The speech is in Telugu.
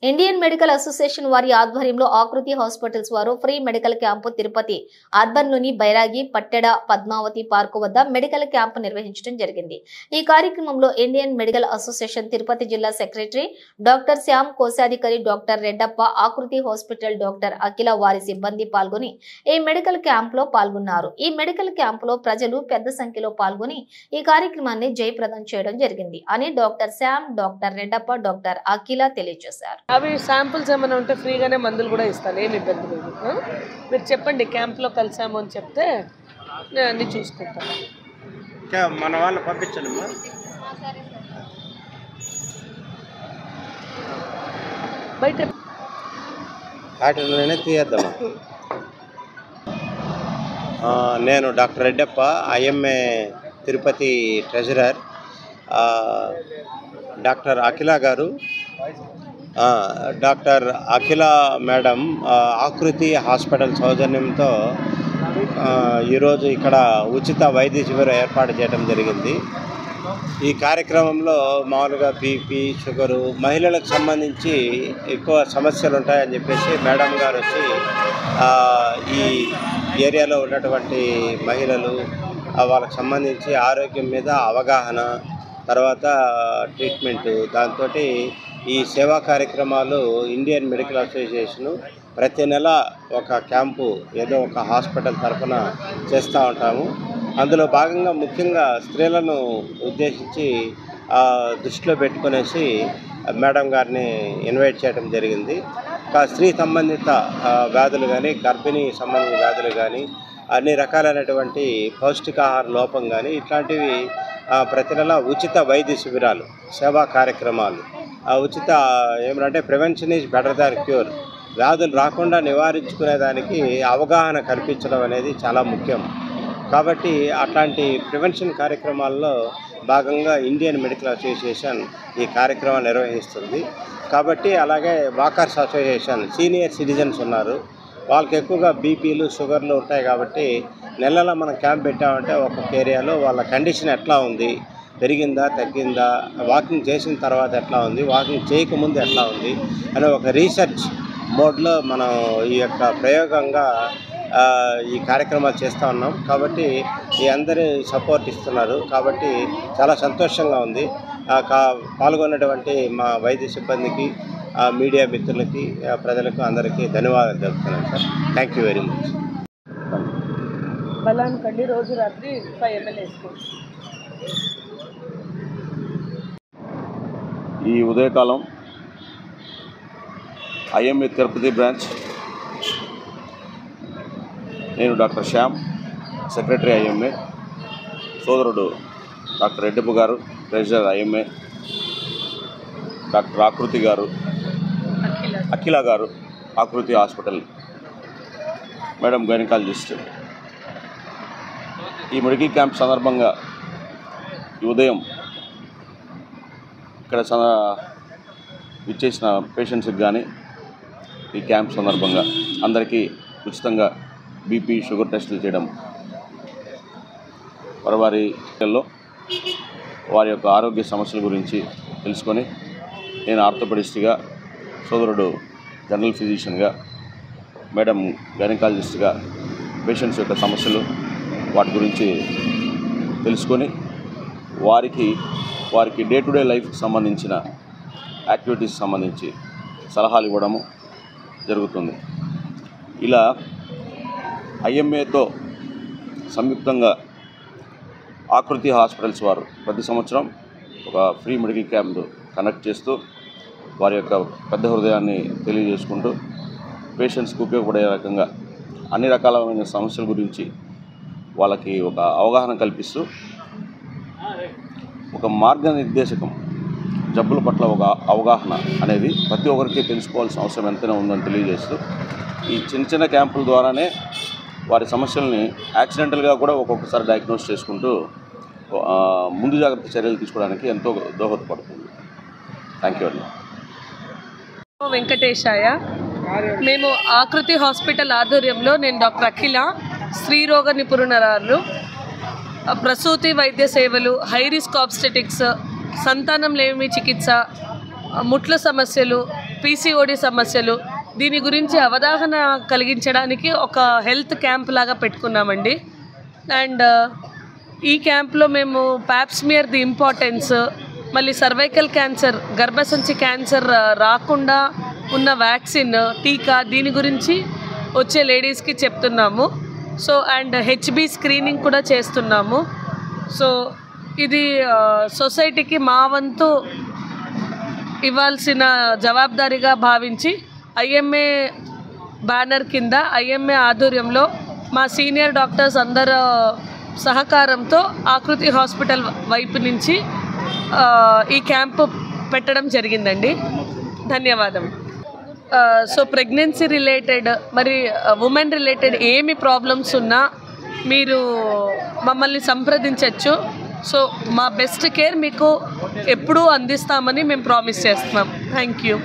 ఇండియన్ మెడికల్ అసోసియేషన్ వారి ఆధ్వర్యంలో ఆకృతి హాస్పిటల్స్ వారు ఫ్రీ మెడికల్ క్యాంపు తిరుపతి అర్బన్లోని బైరాగి పట్టెడ పద్మావతి పార్కు వద్ద మెడికల్ క్యాంపు నిర్వహించడం జరిగింది. ఈ కార్యక్రమంలో ఇండియన్ మెడికల్ అసోసియేషన్ తిరుపతి జిల్లా సెక్రటరీ డాక్టర్ శ్యామ్, కోశాధికారి డాక్టర్ రెడ్డప్ప, ఆకృతి హాస్పిటల్ డాక్టర్ అఖిల వారి సిబ్బంది పాల్గొని ఈ మెడికల్ క్యాంపులో పాల్గొన్నారు. ఈ మెడికల్ క్యాంపులో ప్రజలు పెద్ద సంఖ్యలో పాల్గొని ఈ కార్యక్రమాన్ని జయప్రదం చేయడం జరిగింది అని doctor Shyam, doctor Reddappa, doctor Akhila తెలియజేశారు. అవి శాంపుల్స్ ఏమైనా ఉంటే ఫ్రీగానే మందులు కూడా ఇస్తాను, ఏమి ఇబ్బంది లేదు. మీరు చెప్పండి క్యాంప్లో కలిసాము అని చెప్తే నేను అన్ని చూసుకుంటాను. మన వాళ్ళు పంపించండి. బయట వాటిలోనే తీయేద్దామా. నేను doctor Reddappa, IMA Tirupati treasurer. Doctor Akhila గారు, doctor Akhila madam Akruti hospital సౌజన్యంతో ఈరోజు ఇక్కడ ఉచిత వైద్య శిబిరం ఏర్పాటు చేయడం జరిగింది. ఈ కార్యక్రమంలో మామూలుగా బీపీ, షుగరు, మహిళలకు సంబంధించి ఎక్కువ సమస్యలు ఉంటాయని చెప్పేసి మేడం గారు వచ్చి ఈ ఏరియాలో ఉన్నటువంటి మహిళలు వాళ్ళకి సంబంధించి ఆరోగ్యం మీద అవగాహన, తర్వాత ట్రీట్మెంటు, దాంతో ఈ సేవా కార్యక్రమాలు ఇండియన్ మెడికల్ అసోసియేషను ప్రతి నెల ఒక క్యాంపు ఏదో ఒక హాస్పిటల్ తరఫున చేస్తూ ఉంటాము. అందులో భాగంగా ముఖ్యంగా స్త్రీలను ఉద్దేశించి దృష్టిలో పెట్టుకునేసి మేడం గారిని ఇన్వైట్ చేయడం జరిగింది. స్త్రీ సంబంధిత వ్యాధులు కానీ, గర్భిణీ సంబంధిత వ్యాధులు కానీ, అన్ని రకాలైనటువంటి పౌష్టికాహార లోపం కానీ ఇట్లాంటివి ప్రతి నెల ఉచిత వైద్య శిబిరాలు, సేవా కార్యక్రమాలు, ఉచిత ఏమంటే prevention is better than cure, వ్యాధులు రాకుండా నివారించుకునేదానికి అవగాహన కల్పించడం అనేది చాలా ముఖ్యం. కాబట్టి అట్లాంటి ప్రివెన్షన్ కార్యక్రమాల్లో భాగంగా ఇండియన్ మెడికల్ అసోసియేషన్ ఈ కార్యక్రమాన్ని నిర్వహిస్తుంది. కాబట్టి అలాగే వాకర్స్ అసోసియేషన్, సీనియర్ సిటిజన్స్ ఉన్నారు, వాళ్ళకి ఎక్కువగా బీపీలు, షుగర్లు ఉంటాయి. కాబట్టి నెలలో మనం క్యాంప్ పెట్టామంటే ఒక్కొక్క ఏరియాలో వాళ్ళ కండిషన్ ఎట్లా ఉంది, పెరిగిందా, తగ్గిందా, వాకింగ్ చేసిన తర్వాత ఎట్లా ఉంది, వాకింగ్ చేయకముందు ఎట్లా ఉంది అనే ఒక రీసెర్చ్ మోడ్లో మనం ఈ యొక్క ప్రయోగంగా ఈ కార్యక్రమాలు చేస్తూ ఉన్నాం. కాబట్టి ఈ అందరి సపోర్ట్ ఇస్తున్నారు. కాబట్టి చాలా సంతోషంగా ఉంది. పాల్గొన్నటువంటి మా వైద్య సిబ్బందికి, మీడియా మిత్రులకి, ప్రజలకు అందరికీ ధన్యవాదాలు తెలుపుతున్నాను sir. Thank you very much. బలానికండి రోజు రాత్రి 5 ml వేసుకోండి. ఈ ఉదయకాలం ఐఎంఏ తిరుపతి బ్రాంచ్, నేను డాక్టర్ శ్యామ్, సెక్రటరీ ఐఎంఏ, సోదరుడు డాక్టర్ రెడ్డప్ప గారు, ట్రెజరర్ ఐఎంఏ, డాక్టర్ ఆకృతి గారు, అఖిల గారు, ఆకృతి హాస్పిటల్ మేడం గైనకాలజిస్ట్. ఈ మెడికల్ క్యాంప్ సందర్భంగా ఈ ఉదయం ఇక్కడ ఇచ్చేసిన పేషెంట్స్కి కానీ ఈ క్యాంప్ సందర్భంగా అందరికీ ఉచితంగా బీపీ, షుగర్ టెస్టులు చేయడం, వారిలో వారి యొక్క ఆరోగ్య సమస్యల గురించి తెలుసుకొని, నేను ఆర్థోపెడిస్ట్గా, సోదరుడు జనరల్ ఫిజిషియన్గా, మేడం గైనకాలజిస్ట్గా పేషెంట్స్ యొక్క సమస్యలు వాటి గురించి తెలుసుకొని వారికి డే టు డే లైఫ్కి సంబంధించిన యాక్టివిటీస్ సంబంధించి సలహాలు ఇవ్వడము జరుగుతుంది. ఇలా ఐఎంఏతో సంయుక్తంగా ఆకృతి హాస్పిటల్స్ వారు ప్రతి సంవత్సరం ఒక ఫ్రీ మెడికల్ క్యాంప్ కండక్ట్ చేస్తూ వారి యొక్క పెద్ద హృదయాన్ని తెలియజేసుకుంటూ పేషెంట్స్కి ఉపయోగపడే రకంగా అన్ని రకాలైన సమస్యల గురించి వాళ్ళకి ఒక అవగాహన కల్పిస్తూ ఒక మార్గనిర్దేశకం, జబ్బుల పట్ల ఒక అవగాహన అనేది ప్రతి ఒక్కరికి తెలుసుకోవాల్సిన అవసరం ఎంతైనా ఉందని తెలియజేస్తూ ఈ చిన్న చిన్న క్యాంపుల ద్వారానే వారి సమస్యల్ని యాక్సిడెంటల్గా కూడా ఒక్కొక్కసారి డయాగ్నోస్ చేసుకుంటూ ముందు జాగ్రత్త చర్యలు తీసుకోవడానికి ఎంతో దోహదపడుతుంది. థ్యాంక్ యూ అండి. వెంకటేశాయ. మేము ఆకృతి హాస్పిటల్ ఆధ్వర్యంలో నేను డాక్టర్ అఖిల, స్త్రీరోగ నిపుణురాలు, ప్రసూతి వైద్య సేవలు, హై రిస్క్ ఆబ్స్టెటిక్స్, సంతానం లేమి చికిత్స, ముట్ల సమస్యలు, పీసీఓడి సమస్యలు దీని గురించి అవగాహన కలిగించడానికి ఒక హెల్త్ క్యాంప్ లాగా పెట్టుకున్నామండి. అండ్ ఈ క్యాంప్లో మేము ప్యాప్స్మియర్ ది ఇంపార్టెన్స్, మళ్ళీ సర్వైకల్ క్యాన్సర్, గర్భసంచి క్యాన్సర్ రాకుండా ఉన్న వ్యాక్సిన్, టీకా, దీని గురించి వచ్చే లేడీస్కి చెప్తున్నాము. సో అండ్ హెచ్బి స్క్రీనింగ్ కూడా చేస్తున్నాము. సో ఇది సొసైటీకి మా వంతు ఇవ్వాల్సిన జవాబుదారీగా భావించి ఐఎంఏ బ్యానర్ కింద, ఐఎంఏ ఆధ్వర్యంలో మా సీనియర్ డాక్టర్స్ అందరూ సహకారంతో ఆకృతి హాస్పిటల్ వైపు నుంచి ఈ క్యాంపు పెట్టడం జరిగిందండి. ధన్యవాదం. సో ప్రెగ్నెన్సీ రిలేటెడ్ మరి ఉమెన్ రిలేటెడ్ ఏమి ప్రాబ్లమ్స్ ఉన్నా మీరు మమ్మల్ని సంప్రదించవచ్చు. సో మా బెస్ట్ కేర్ మీకు ఎప్పుడూ అందిస్తామని మేము ప్రామిస్ చేస్తున్నాం. Thank you.